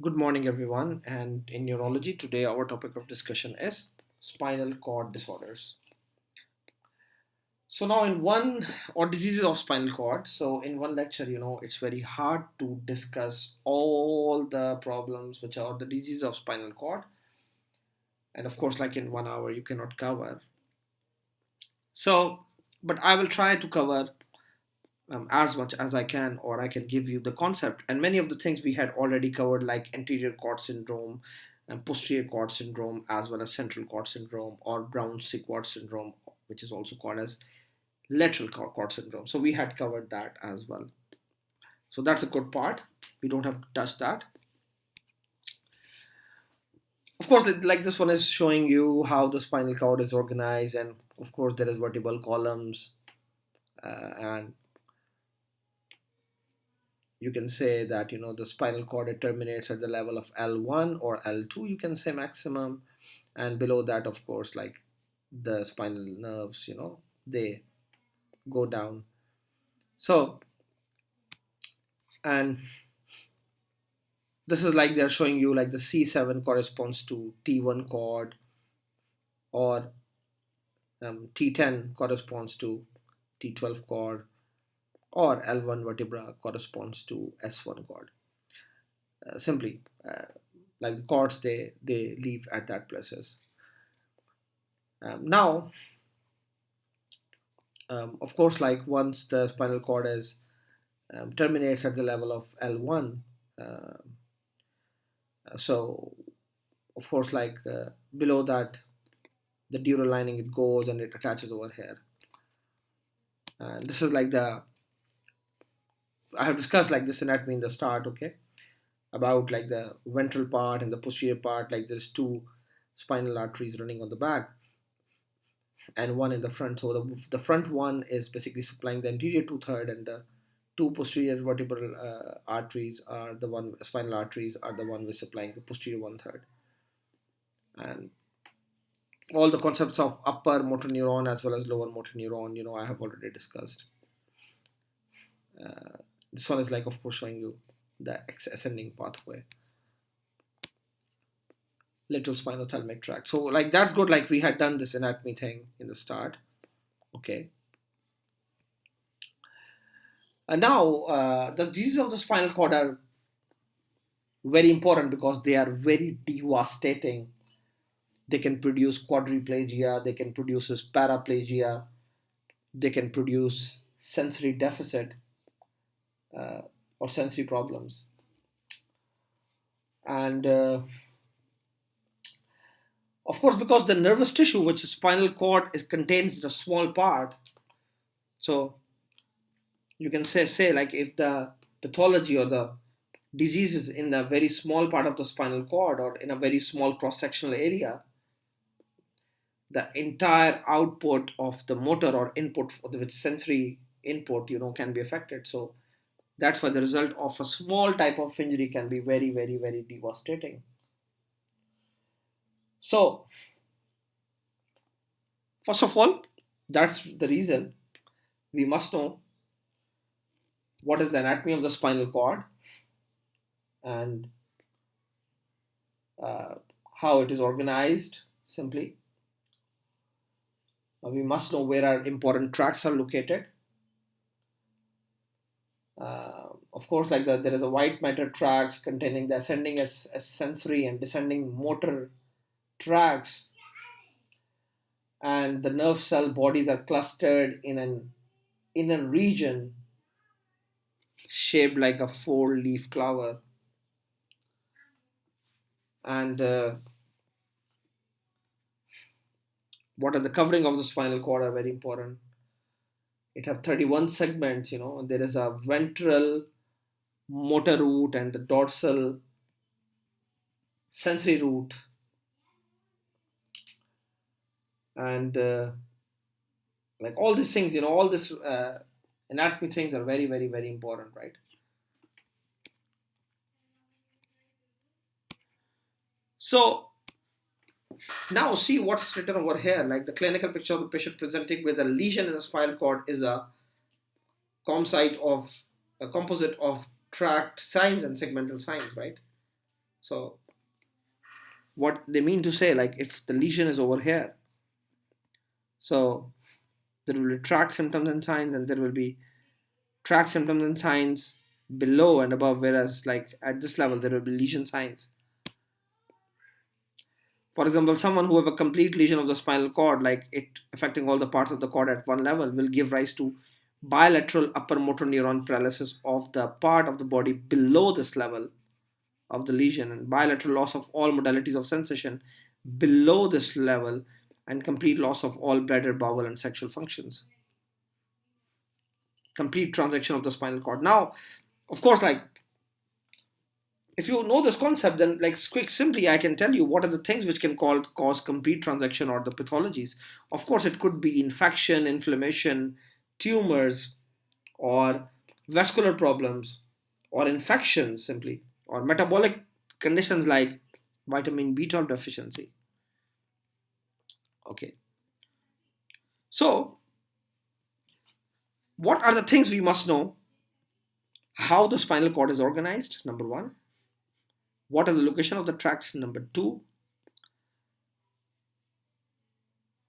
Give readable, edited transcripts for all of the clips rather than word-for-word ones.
Good morning, everyone. And in neurology, today our topic of discussion is spinal cord disorders. So, now in one or diseases of spinal cord. So, in one lecture, it's very hard to discuss all the problems which are the diseases of spinal cord. And of course, like in 1 hour, you cannot cover. So, but I will try to cover as much as I can, or I can give you the concept. And many of the things we had already covered, like anterior cord syndrome and posterior cord syndrome, as well as central cord syndrome or Brown cord syndrome, which is also called as lateral cord syndrome. So we had covered that as well. So that's a good part. We don't have to touch that. Of course, like this one is showing you how the spinal cord is organized, and of course there is vertebral columns, and you can say that the spinal cord, it terminates at the level of L1 or L2, you can say maximum, and below that, of course, like the spinal nerves, they go down. So, and this is like they're showing you like the C7 corresponds to T1 cord, or T10 corresponds to T12 cord, or L1 vertebra corresponds to S1 cord. Simply, like the cords, they leave at that places. Now, of course, like once the spinal cord is terminates at the level of L1, so of course, like below that, the dural lining, it goes and it attaches over here. And this is like I have discussed like this anatomy in the start, okay, about like the ventral part and the posterior part. Like there's two spinal arteries running on the back and one in the front. So the front one is basically supplying the anterior two-third, and the two posterior vertebral arteries are the one spinal arteries are the one which supplying the posterior one-third. And all the concepts of upper motor neuron as well as lower motor neuron, I have already discussed. Uh, this one is like, of course, showing you the ascending pathway, lateral spinothalamic tract. So like that's good. Like we had done this anatomy thing in the start. Okay. And now the diseases of the spinal cord are very important because they are very devastating. They can produce quadriplegia, they can produce paraplegia, they can produce sensory deficit, uh, or sensory problems. And of course, because the nervous tissue, which is spinal cord, is contains a small part, so you can say like if the pathology or the disease is in a very small part of the spinal cord or in a very small cross sectional area, the entire output of the motor or input for the which sensory input can be affected. So that's why the result of a small type of injury can be very, very, very devastating. So first of all, that's the reason we must know what is the anatomy of the spinal cord, and uh, how it is organized. Simply, we must know where our important tracts are located. Of course, like there is a white matter tracts containing the ascending as sensory and descending motor tracts, and the nerve cell bodies are clustered in an inner region shaped like a four-leaf clover. And what are the covering of the spinal cord are very important. It have 31 segments. There is a ventral motor root and the dorsal sensory root, and like all these things, all this anatomy things are very, very, very important, right? So now see what's written over here. Like the clinical picture of the patient presenting with a lesion in the spinal cord is a composite of tract signs and segmental signs, right? So what they mean to say, like if the lesion is over here, so there will be tract symptoms and signs, and there will be tract symptoms and signs below and above, whereas like at this level there will be lesion signs. For example, someone who have a complete lesion of the spinal cord, like it affecting all the parts of the cord at one level, will give rise to bilateral upper motor neuron paralysis of the part of the body below this level of the lesion, and bilateral loss of all modalities of sensation below this level, and complete loss of all bladder, bowel, and sexual functions. Complete transaction of the spinal cord. Now, of course, like if you know this concept, then like quick, simply I can tell you what are the things which can cause complete transaction or the pathologies. Of course, it could be infection, inflammation, tumors, or vascular problems, or infections simply, or metabolic conditions like vitamin B12 deficiency. Okay. So, what are the things we must know? How the spinal cord is organized, number one. What are the location of the tracts, number two.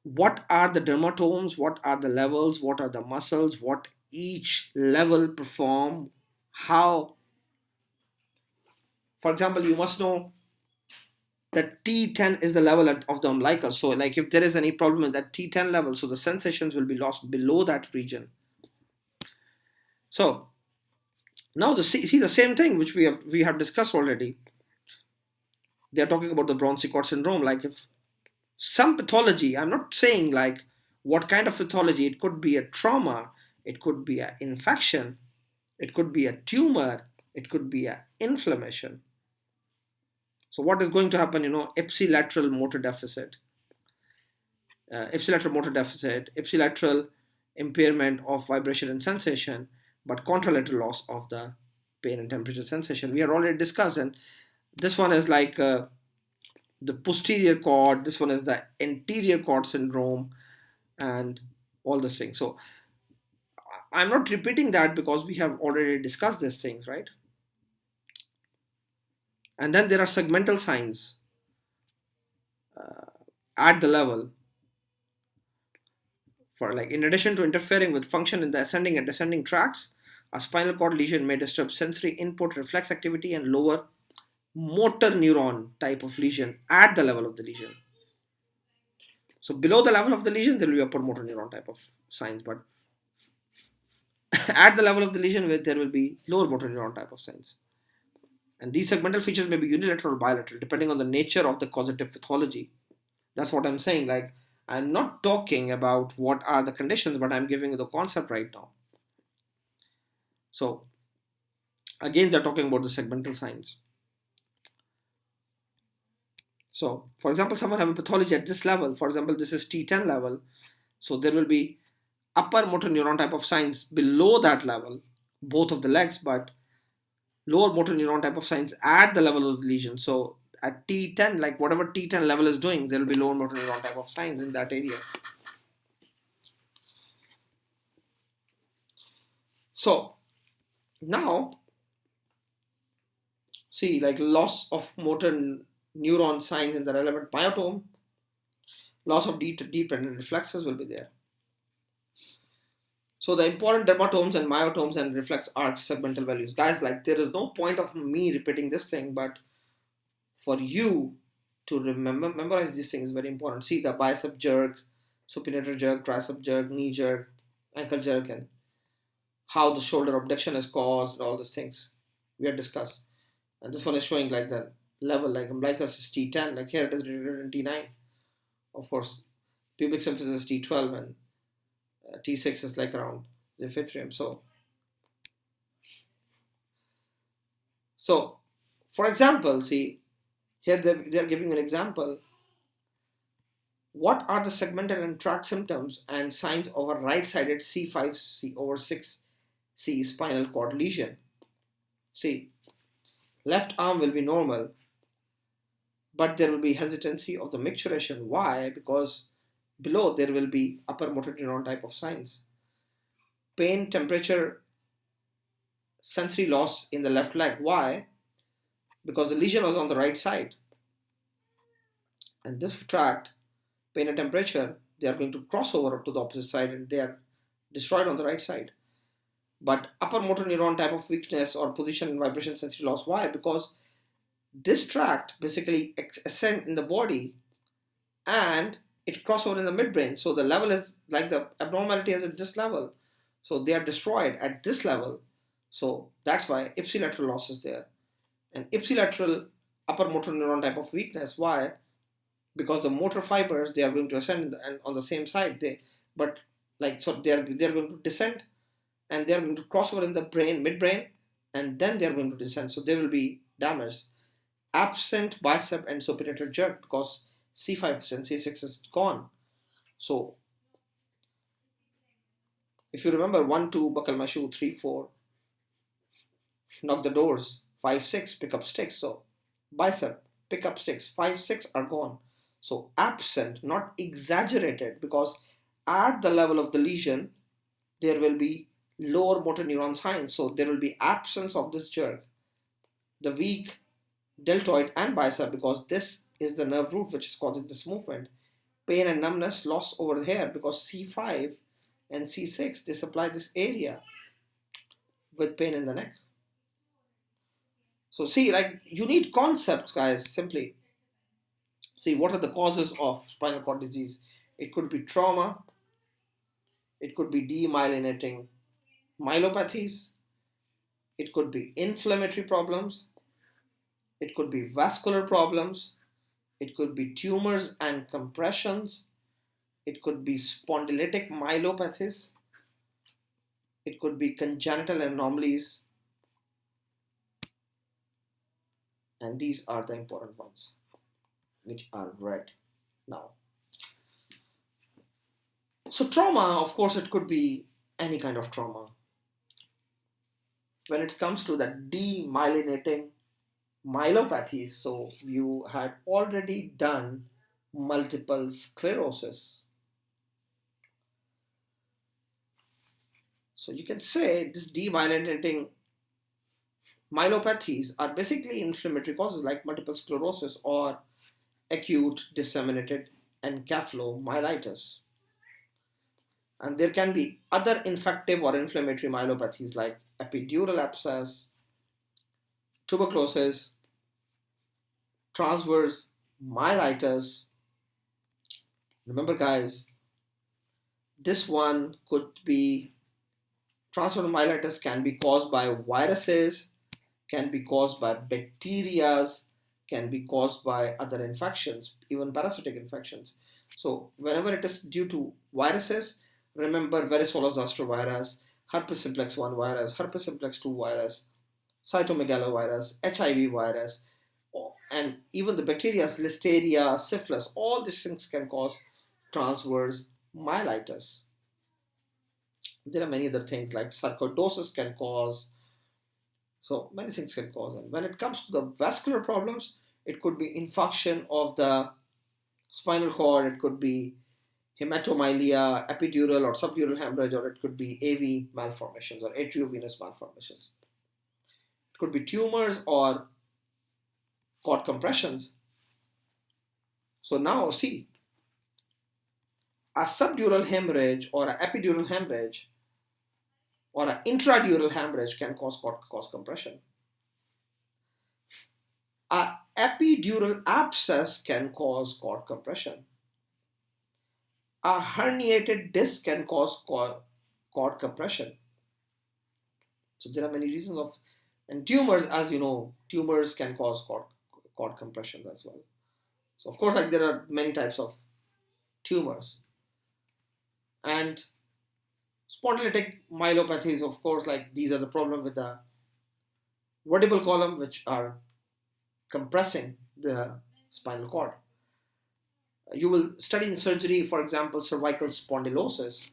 What are the dermatomes? What are the levels? What are the muscles? What each level perform? How, for example, you must know that T10 is the level of the umbilicus. So, like if there is any problem at that T10 level, so the sensations will be lost below that region. So now see the same thing which we have discussed already. They are talking about the Bronzy cord syndrome. Like if some pathology, I'm not saying like what kind of pathology, it could be a trauma, it could be an infection, it could be a tumor, it could be an inflammation. So what is going to happen, ipsilateral motor deficit, ipsilateral impairment of vibration and sensation, but contralateral loss of the pain and temperature sensation. We had already discussed, and this one is like the posterior cord, this one is the anterior cord syndrome, and all these things. So I'm not repeating that because we have already discussed these things, right? And then there are segmental signs uh, at the level. For like, in addition to interfering with function in the ascending and descending tracts, a spinal cord lesion may disturb sensory input, reflex activity, and lower motor neuron type of lesion at the level of the lesion. So below the level of the lesion, there will be upper motor neuron type of signs, but at the level of the lesion, where there will be lower motor neuron type of signs. And these segmental features may be unilateral or bilateral, depending on the nature of the causative pathology. That's what I'm saying. Like, I'm not talking about what are the conditions, but I'm giving you the concept right now. So, again, they're talking about the segmental signs. So, for example, someone have a pathology at this level. For example, this is T10 level. So, there will be upper motor neuron type of signs below that level, both of the legs, but lower motor neuron type of signs at the level of the lesion. So, at T10, like whatever T10 level is doing, there will be lower motor neuron type of signs in that area. So, now, see, like loss of motor neuron signs in the relevant myotome, loss of dependent reflexes will be there. So the important dermatomes and myotomes and reflex arch segmental values. Guys, like there is no point of me repeating this thing, but for you to memorize this thing is very important. See the bicep jerk, supinator jerk, tricep jerk, knee jerk, ankle jerk, and how the shoulder abduction is caused, all these things we have discussed. And this one is showing like the level, like umbilicus is T10, like here it is written T9. Of course, pubic symphysis is T12, and T6 is like around the fifth rim. So, for example, see here they're giving an example. What are the segmental and tract symptoms and signs of a right-sided C5C over 6C spinal cord lesion? See, left arm will be normal, but there will be hesitancy of the micturition. Why? Because below there will be upper motor neuron type of signs. Pain, temperature, sensory loss in the left leg. Why? because the lesion was on the right side. And this tract, pain and temperature, they are going to cross over to the opposite side and they are destroyed on the right side. But upper motor neuron type of weakness or position and vibration sensory loss. Why? Because this tract basically ascend in the body and it cross over in the midbrain. So the level is like the abnormality is at this level. So they are destroyed at this level. So that's why ipsilateral loss is there. And ipsilateral upper motor neuron type of weakness. Why? Because the motor fibers, they are going to ascend and on the same side. But like so they are going to descend and they are going to cross over in the brain, midbrain, and then they are going to descend. So they will be damaged. Absent bicep and supinator jerk because C5 and C6 is gone. So if you remember 1, 2, buckle my shoe, 3, 4, knock the doors, 5, 6, pick up sticks. So bicep, pick up sticks, 5, 6 are gone. So absent, not exaggerated, because at the level of the lesion, there will be lower motor neuron signs. So there will be absence of this jerk, the weak deltoid and bicep, because this is the nerve root which is causing this movement. Pain and numbness loss over here because C5 and C6, they supply this area with pain in the neck. So see, like you need concepts, guys, simply. See, what are the causes of spinal cord disease? It could be trauma, it could be demyelinating myelopathies, it could be inflammatory problems, it could be vascular problems, it could be tumors and compressions, it could be spondylitic myelopathies, it could be congenital anomalies, and these are the important ones which are read now. So trauma, of course, it could be any kind of trauma. When it comes to the demyelinating myelopathy, so you had already done multiple sclerosis. So you can say this demyelinating myelopathies are basically inflammatory causes like multiple sclerosis or acute disseminated encephalomyelitis. And there can be other infective or inflammatory myelopathies like epidural abscess, tuberculosis, transverse myelitis. Remember, guys, this one could be transverse myelitis can be caused by viruses, can be caused by bacteria, can be caused by other infections, even parasitic infections. So whenever it is due to viruses, remember varicella zoster virus, herpes simplex 1 virus, herpes simplex 2 virus, cytomegalovirus, HIV virus, and even the bacteria, listeria, syphilis, all these things can cause transverse myelitis. There are many other things like sarcoidosis can cause. So many things can cause. And when it comes to the vascular problems, it could be infarction of the spinal cord, it could be hematomylia, epidural or subdural hemorrhage, or it could be AV malformations or atriovenous malformations. It could be tumors or cord compressions. So now see, a subdural hemorrhage or an epidural hemorrhage or an intradural hemorrhage can cause cord compression. An epidural abscess can cause cord compression. A herniated disc can cause cord compression. So there are many reasons of, and tumors, as you know, tumors can cause cord compression as well. So of course, like there are many types of tumors. And spondylitic myelopathies, of course, like these are the problem with the vertebral column, which are compressing the spinal cord. You will study in surgery, for example, cervical spondylosis,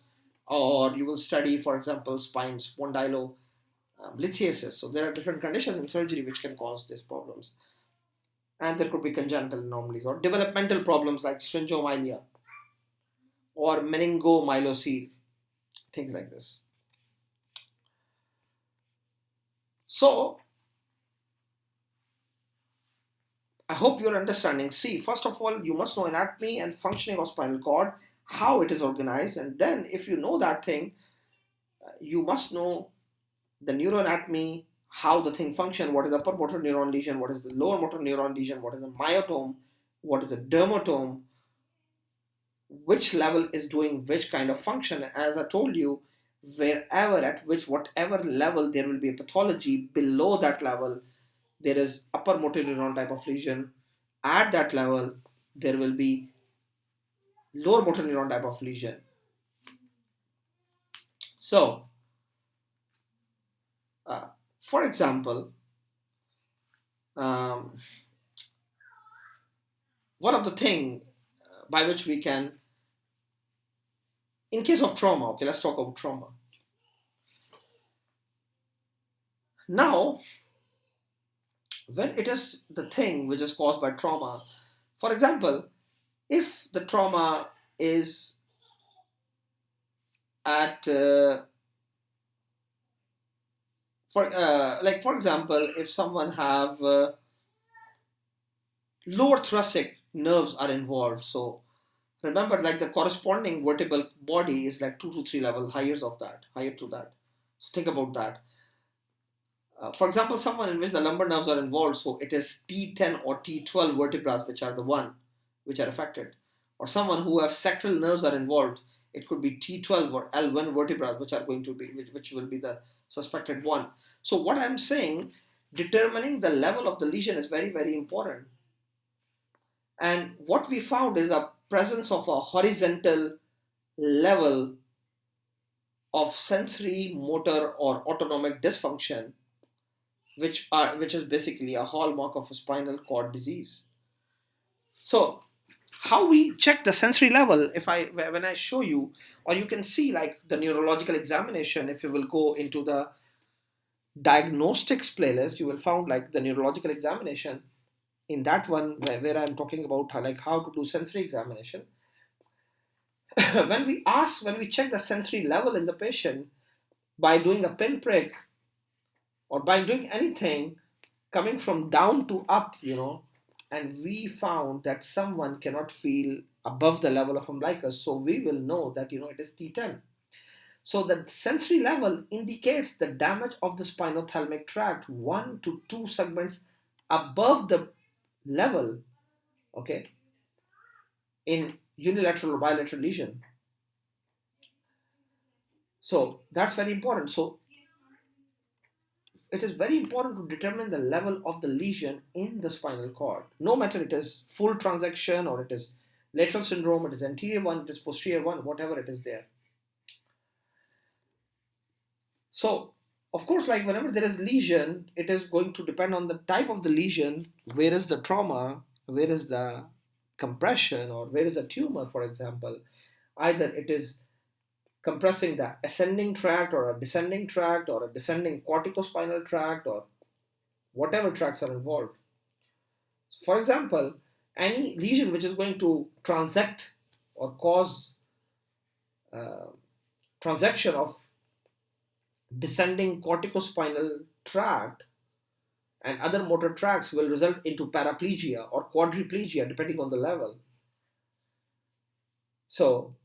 or you will study, for example, spine spondylolithiasis. So there are different conditions in surgery which can cause these problems. And there could be congenital anomalies or developmental problems like syringomyelia or meningomyelocele, things like this. So I hope you're understanding. See, first of all, you must know anatomy and functioning of spinal cord, how it is organized, and then if you know that thing, you must know the neuroanatomy, how the thing function, what is the upper motor neuron lesion, what is the lower motor neuron lesion, what is the myotome, what is the dermatome, which level is doing which kind of function. As I told you, wherever at which whatever level there will be a pathology, below that level there is upper motor neuron type of lesion. At that level there will be lower motor neuron type of lesion. So, uh, for example, um, one of the thing by which we can, in case of trauma, okay, let's talk about trauma. Now, when it is the thing which is caused by trauma, for example, if the trauma is at for example, if someone have lower thoracic nerves are involved, so remember, like the corresponding vertebral body is like 2 to 3 level higher to that. So think about that. For example, someone in which the lumbar nerves are involved, so it is T10 or T12 vertebrae which are the one which are affected. Or someone who have sacral nerves are involved, it could be T12 or L1 vertebrae which are going to be which will be the suspected one. So what I'm saying, determining the level of the lesion is very very important. And what we found is a presence of a horizontal level of sensory, motor, or autonomic dysfunction, which is basically a hallmark of a spinal cord disease. So, how we check the sensory level? If I when I show you, or you can see like the neurological examination. If you will go into the diagnostics playlist, you will find like the neurological examination. In that one, where I'm talking about how to do sensory examination, when we check the sensory level in the patient by doing a pinprick or by doing anything coming from down to up, and we found that someone cannot feel above the level of umbilicus, so we will know that it is T10. So the sensory level indicates the damage of the spinothalamic tract 1 to 2 segments above the level, okay, in unilateral or bilateral lesion. So that's very important. So it is very important to determine the level of the lesion in the spinal cord. No matter it is full transection or it is lateral syndrome, it is anterior one, it is posterior one, whatever it is there. So, of course, like whenever there is lesion, it is going to depend on the type of the lesion, where is the trauma, where is the compression, or where is the tumor, for example. Either it is compressing the ascending tract or a descending tract or a descending corticospinal tract or whatever tracts are involved. For example, any lesion which is going to transact or cause uh, transaction of descending corticospinal tract and other motor tracts will result into paraplegia or quadriplegia depending on the level. So,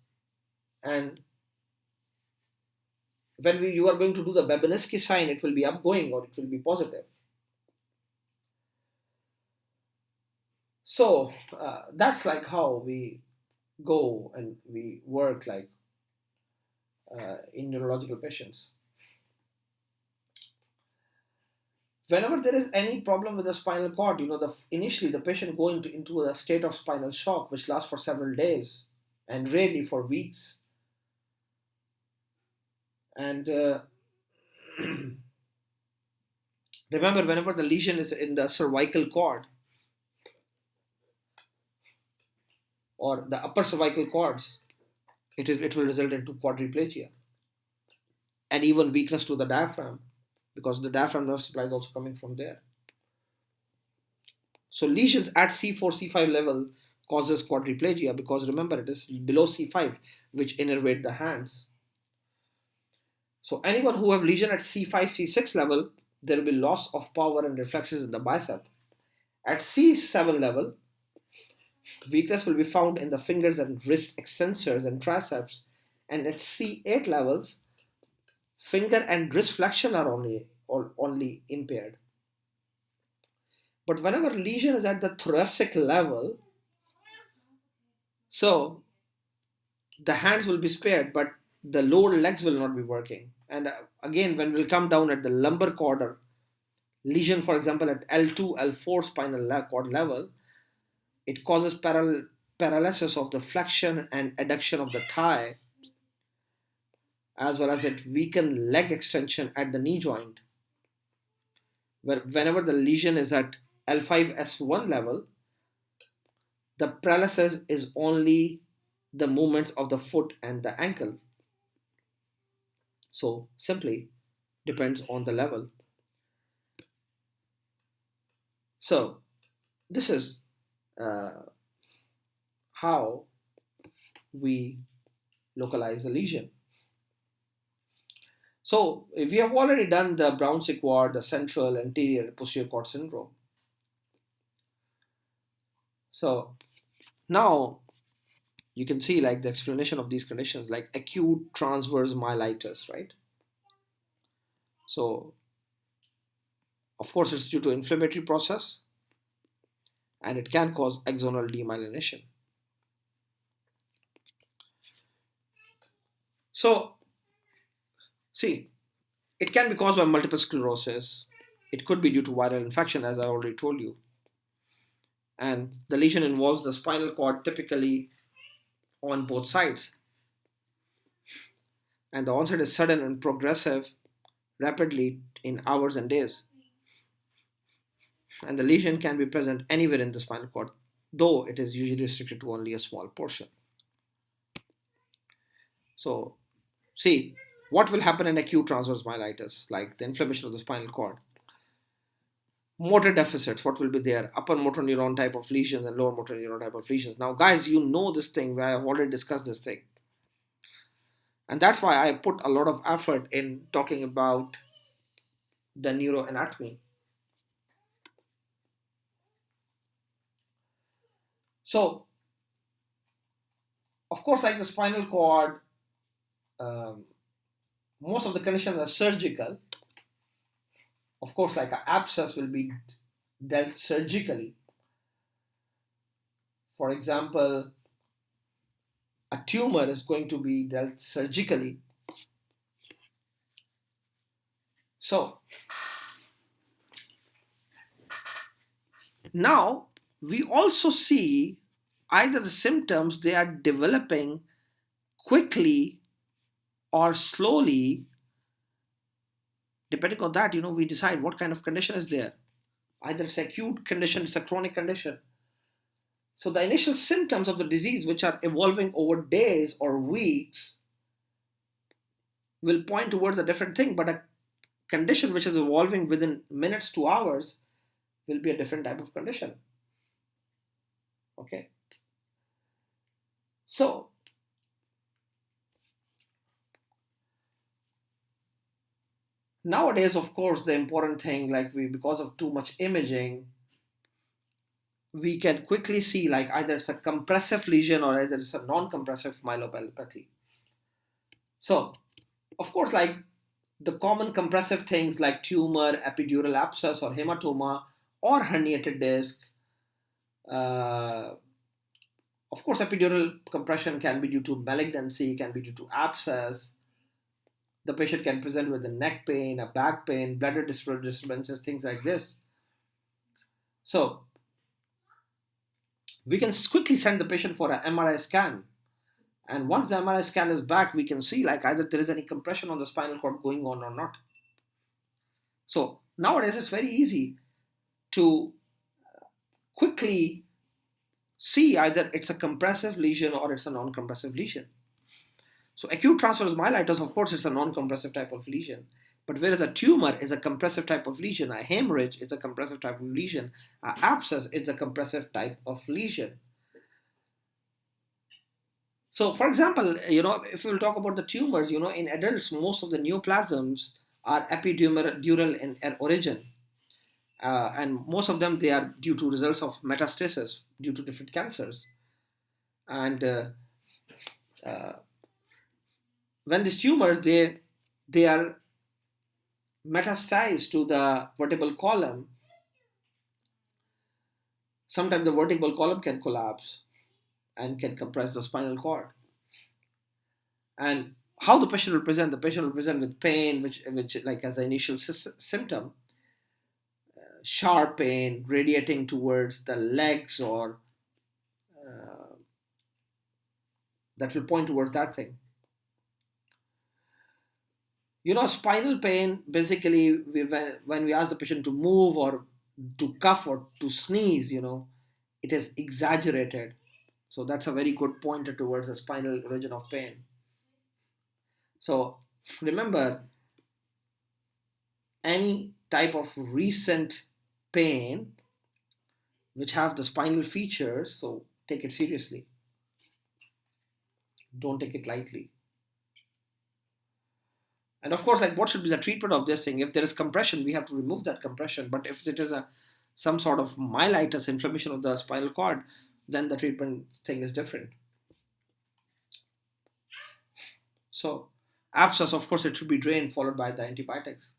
and when you are going to do the Babinski sign, it will be upgoing or it will be positive. So that's like how we go and we work like in neurological patients. Whenever there is any problem with the spinal cord, initially the patient go into a state of spinal shock which lasts for several days and rarely for weeks. And remember, whenever the lesion is in the cervical cord or the upper cervical cords, it will result into quadriplegia and even weakness to the diaphragm because the diaphragm nerve supply is also coming from there. So lesions at C4, C5 level causes quadriplegia because remember it is below C5 which innervate the hands. So anyone who have lesion at C5, C6 level, there will be loss of power and reflexes in the bicep. At C7 level, weakness will be found in the fingers and wrist extensors and triceps. And at C8 levels, finger and wrist flexion are only impaired. But whenever lesion is at the thoracic level, so the hands will be spared, but the lower legs will not be working. And again, when we'll come down at the lumbar cord or lesion, for example, at L2, L4 spinal cord level, it causes paralysis of the flexion and adduction of the thigh, as well as it weaken leg extension at the knee joint. Whenever the lesion is at L5S1 level, the paralysis is only the movements of the foot and the ankle. So simply depends on the level. So this is how we localize the lesion. So we have already done the Brown-Séquard cord, the central, anterior, posterior cord syndrome. So now you can see like the explanation of these conditions, like acute transverse myelitis, right? So of course it's due to inflammatory process, and it can cause axonal demyelination. So see, it can be caused by multiple sclerosis. It could be due to viral infection, as I already told you. And the lesion involves the spinal cord typically on both sides. And the onset is sudden and progressive rapidly in hours and days. And the lesion can be present anywhere in the spinal cord, though it is usually restricted to only a small portion. So, see, what will happen in acute transverse myelitis, like the inflammation of the spinal cord? Motor deficits, what will be there? Upper motor neuron type of lesions and lower motor neuron type of lesions. Now, guys, you know this thing where I have already discussed this thing. And that's why I put a lot of effort in talking about the neuroanatomy. So, of course, like the spinal cord, most of the conditions are surgical. Of course, like an abscess will be dealt surgically. For example, a tumor is going to be dealt surgically. So, now we also see either the symptoms they are developing quickly or slowly. Depending on that, we decide what kind of condition is there. Either it's acute condition, it's a chronic condition. So the initial symptoms of the disease, which are evolving over days or weeks, will point towards a different thing, but a condition which is evolving within minutes to hours will be a different type of condition. Okay. So nowadays, of course, the important thing, like because of too much imaging, we can quickly see like either it's a compressive lesion or either it's a non-compressive myelopathy. So, of course, like the common compressive things like tumor, epidural abscess or hematoma or herniated disc. Of course, epidural compression can be due to malignancy, can be due to abscess. The patient can present with a neck pain, a back pain, bladder disturbances, things like this. So, we can quickly send the patient for an MRI scan. And once the MRI scan is back, we can see like either there is any compression on the spinal cord going on or not. So nowadays it's very easy to quickly see either it's a compressive lesion or it's a non-compressive lesion. So acute transverse myelitis, of course, is a non-compressive type of lesion. But whereas a tumor is a compressive type of lesion, a hemorrhage is a compressive type of lesion, an abscess is a compressive type of lesion. So, for example, if we'll talk about the tumors, in adults, most of the neoplasms are epidural in origin. and most of them they are due to results of metastasis due to different cancers. And uh, when these tumors they are metastasized to the vertebral column, sometimes the vertebral column can collapse and can compress the spinal cord. And how the patient will present? The patient will present with pain, which like as an initial symptom, sharp pain radiating towards the legs, or uh, that will point towards that thing. Spinal pain, basically, when we ask the patient to move or to cough or to sneeze, it is exaggerated. So that's a very good pointer towards the spinal region of pain. So remember, any type of recent pain which have the spinal features, so take it seriously. Don't take it lightly. And of course, like, what should be the treatment of this thing? If there is compression, we have to remove that compression. But if it is some sort of myelitis, inflammation of the spinal cord, then the treatment thing is different. So abscess, of course, it should be drained, followed by the antibiotics,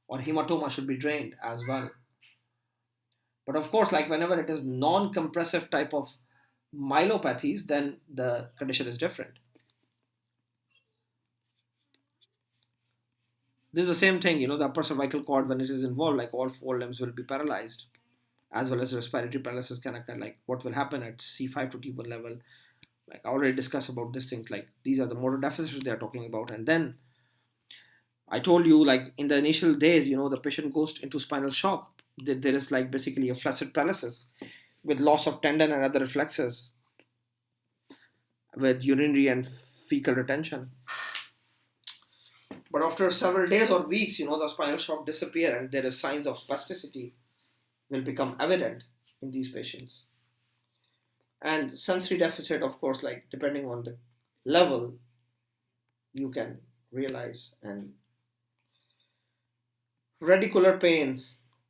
or hematoma should be drained as well. But of course, like, whenever it is non-compressive type of myelopathies, then the condition is different. This is the same thing, the upper cervical cord, when it is involved, like, all four limbs will be paralyzed, as well as respiratory paralysis can occur. Like, what will happen at C5 to T1 level? Like, I already discussed about these things. Like, these are the motor deficits they are talking about. And then I told you, like, in the initial days, the patient goes into spinal shock. There is, like, basically a flaccid paralysis with loss of tendon and other reflexes, with urinary and fecal retention. But after several days or weeks, the spinal shock disappear, and there is signs of spasticity will become evident in these patients. And sensory deficit, of course, like, depending on the level, you can realize. And radicular pain,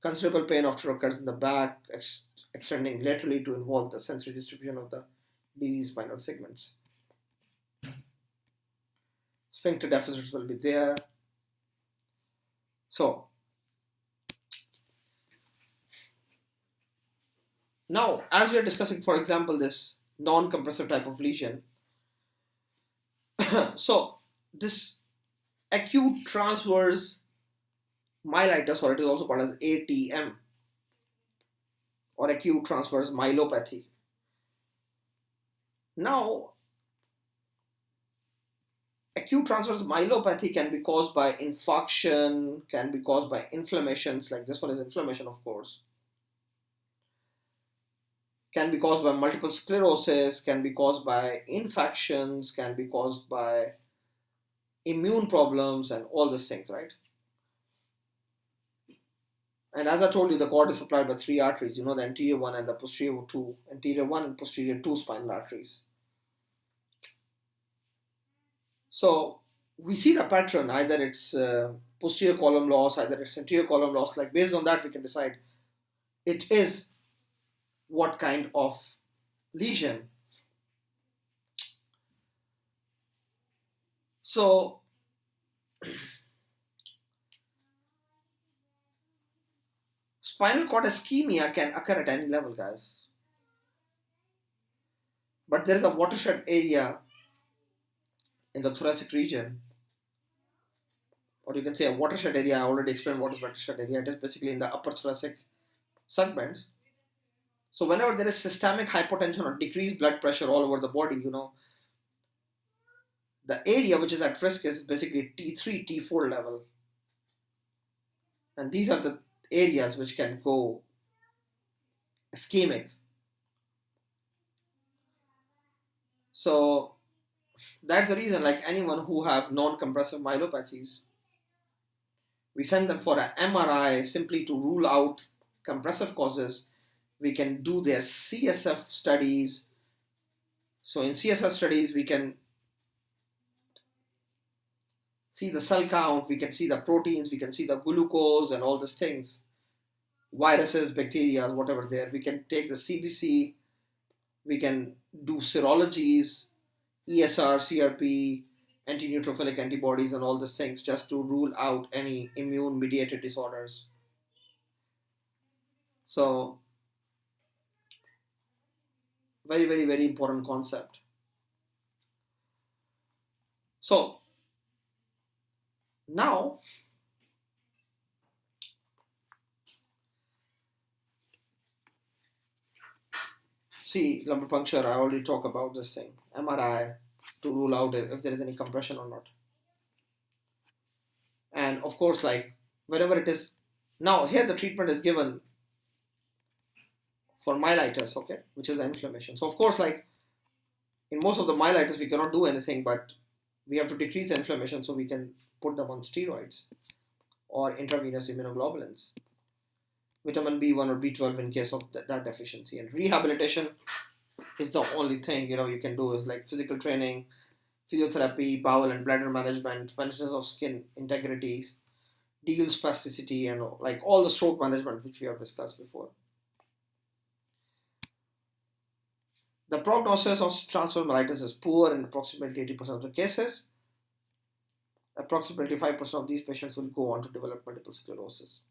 considerable pain often occurs in the back, extending laterally to involve the sensory distribution of the DD spinal segments. Sphincter deficits will be there. So now, as we are discussing, for example, this non-compressive type of lesion, so this acute transverse myelitis, or it is also called as ATM, or acute transverse myelopathy. Now, acute transverse myelopathy can be caused by infarction, can be caused by inflammations, like this one is inflammation, of course. Can be caused by multiple sclerosis, can be caused by infections, can be caused by immune problems, and all these things, right? And as I told you, the cord is supplied by three arteries, the anterior one and the posterior two, anterior one and posterior two spinal arteries. So we see the pattern, either it's posterior column loss, either it's anterior column loss. Like, based on that, we can decide it is what kind of lesion. So spinal cord ischemia can occur at any level, guys. But there is a watershed area in the thoracic region, or you can say a watershed area. I already explained what is watershed area. It is basically in the upper thoracic segments. So whenever there is systemic hypotension or decreased blood pressure all over the body, the area which is at risk is basically T3, T4 level. And these are the areas which can go ischemic. So that's the reason, like, anyone who have non-compressive myelopathies, we send them for an MRI simply to rule out compressive causes. We can do their CSF studies. So in CSF studies, we can see the cell count, we can see the proteins, we can see the glucose and all these things. viruses, bacteria, whatever there. We can take the CBC, we can do serologies, ESR, CRP, anti-neutrophilic antibodies, and all these things just to rule out any immune-mediated disorders. So, very, very, very important concept. So, now, see, lumbar puncture, I already talked about this thing. MRI to rule out if there is any compression or not. And of course, like, whenever it is, now here the treatment is given for myelitis, okay, which is inflammation. So, of course, like, in most of the myelitis, we cannot do anything, but we have to decrease the inflammation, so we can put them on steroids or intravenous immunoglobulins, vitamin B1 or B12 in case of that deficiency. And rehabilitation is the only thing you can do is like physical training, physiotherapy, bowel and bladder management, maintenance of skin integrity, deal spasticity, and like all the stroke management which we have discussed before. The prognosis of transverse myelitis is poor in approximately 80% of the cases. Approximately 5% of these patients will go on to develop multiple sclerosis.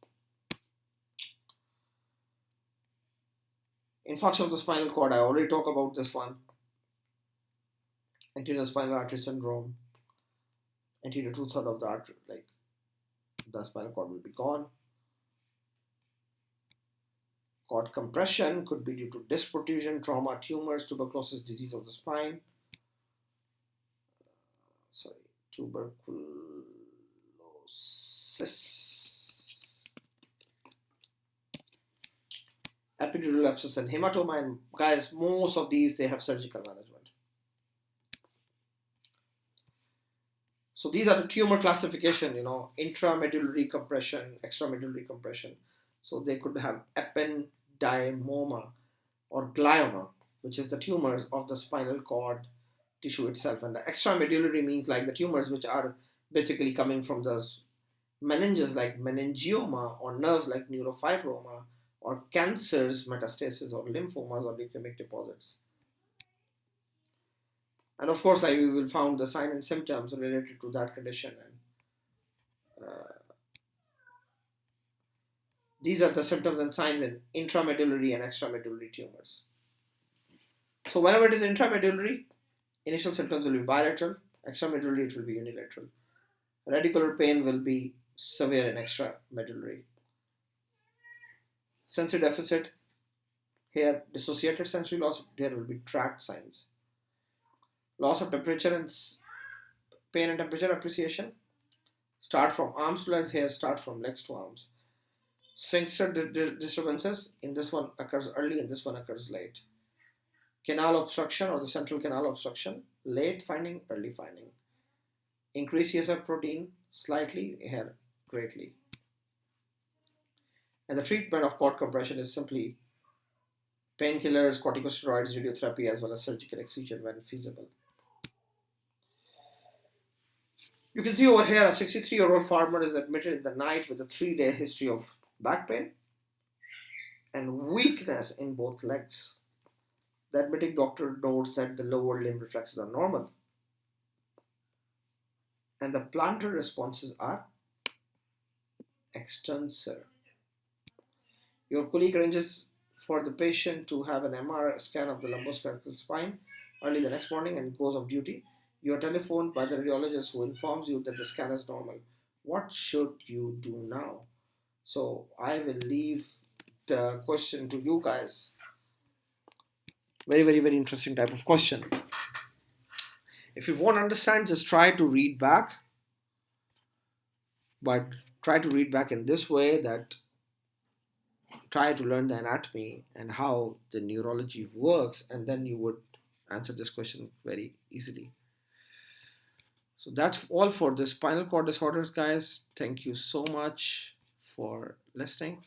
Infarction of the spinal cord, I already talked about this one. Anterior spinal artery syndrome. Anterior two-thirds of the artery, like the spinal cord will be gone. Cord compression could be due to disc protrusion, trauma, tumors, tuberculosis, disease of the spine. Tuberculosis. Epidural abscess and hematoma, and guys, most of these they have surgical management. So these are the tumor classification, intramedullary compression, extramedullary compression. So they could have ependymoma or glioma, which is the tumors of the spinal cord tissue itself. And the extramedullary means like the tumors which are basically coming from the meninges like meningioma, or nerves like neurofibroma, or cancers, metastasis, or lymphomas or leukemic deposits. And of course, like we will found the sign and symptoms related to that condition. And these are the symptoms and signs in intramedullary and extramedullary tumors. So whenever it is intramedullary, initial symptoms will be bilateral. Extramedullary, it will be unilateral. Radicular pain will be severe in extramedullary. Sensory deficit, here dissociated sensory loss, there will be tract signs. Loss of temperature and pain and temperature appreciation. Start from arms to legs, here start from legs to arms. Sphincter disturbances, in this one occurs early, in this one occurs late. Canal obstruction or the central canal obstruction, late finding, early finding. Increase CSF protein slightly, here greatly. And the treatment of cord compression is simply painkillers, corticosteroids, radiotherapy, as well as surgical excision when feasible. You can see over here a 63-year-old farmer is admitted in the night with a 3-day history of back pain and weakness in both legs. The admitting doctor notes that the lower limb reflexes are normal and the plantar responses are extensor. Your colleague arranges for the patient to have an MR scan of the lumbosacral spine early the next morning and goes off duty. You are telephoned by the radiologist who informs you that the scan is normal. What should you do now? So I will leave the question to you guys. Very, very, very interesting type of question. If you won't understand, just try to read back. But try to read back in this way, that try to learn the anatomy and how the neurology works, and then you would answer this question very easily. So that's all for the spinal cord disorders, guys. Thank you so much for listening.